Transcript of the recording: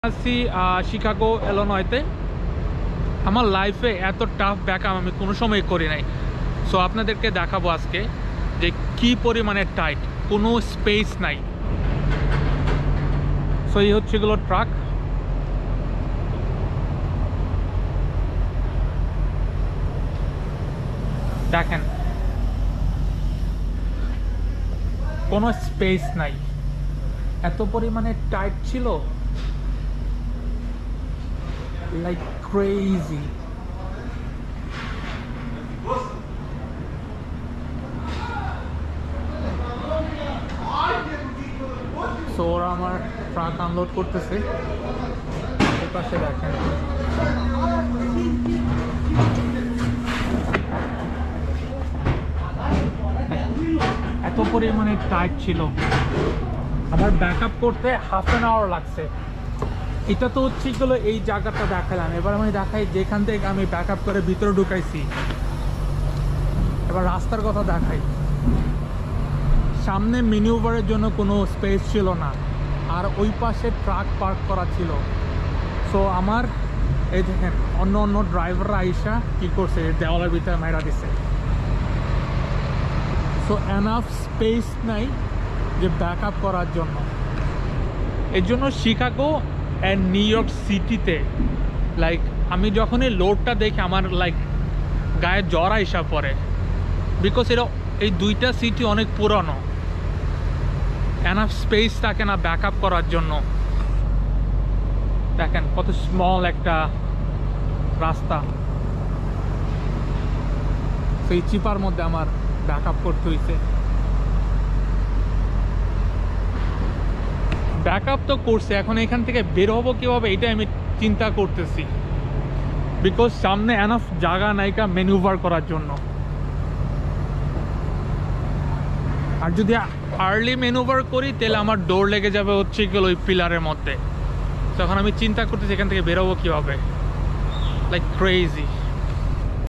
আছি শিকাগো ইলিনয়তে। আমার লাইফে এত টাফ ব্যাকআপ আমি কোনো সময় করি নাই। সো আপনাদেরকে দেখাবো আজকে যে কি পরিমাণে টাইট, কোনো স্পেস নাই। সো এই হচ্ছে এগুলো ট্রাক। দেখেন কোনো স্পেস নাই, এত পরিমাণে টাইট ছিল, লাইক ক্রেজি। সো ওরা আমার ট্রাক আনলোড করতেছে। এর পাশে দেখেন এত পরিমাণে টাইট ছিল, আমার ব্যাকআপ করতে হাফ অ্যান আওয়ার লাগছে। এটা তো হচ্ছে গেলো এই জায়গাটা দেখালাম। এবার আমি দেখাই যেখান থেকে আমি ব্যাকআপ করে ভিতরে ঢুকাইছি। এবার রাস্তার কথা দেখাই। সামনে ম্যানিউভারের জন্য কোনো স্পেস ছিল না, আর ওই পাশে ট্রাক পার্ক করা ছিল। সো আমার এই দেখেন অন্য অন্য ড্রাইভাররা আইসা কী করছে, দেওয়ালের ভিতরে মাইরা দিছে। সো এনাফ স্পেস নাই যে ব্যাকআপ করার জন্য। এর জন্য শিকাগো অ্যান্ড নিউ ইয়র্ক সিটিতে লাইক আমি যখন এই লোডটা দেখি আমার লাইক গায়ে জ্বর আইসা পড়ে। বিকজ এই দুইটা সিটি অনেক পুরনো, এনাফ স্পেস থাকে না ব্যাকআপ করার জন্য। দেখেন কত স্মল একটা রাস্তা। সেই চিপার মধ্যে আমার ব্যাকআপ করতে হয়েছে। ব্যাকআপ তো করছে, এখন এখান থেকে বের হবো কীভাবে এটা আমি চিন্তা করতেছি। বিকজ সামনে এনাফ জায়গা নাইকা ম্যানুভার করার জন্য। আর যদি আর্লি ম্যানুভার করি তাহলে আমার ডোর লেগে যাবে হচ্ছে গেল ওই পিলারের মধ্যে। তখন আমি চিন্তা করতেছি এখান থেকে বেরোবো কীভাবে, লাইক ক্রেজি।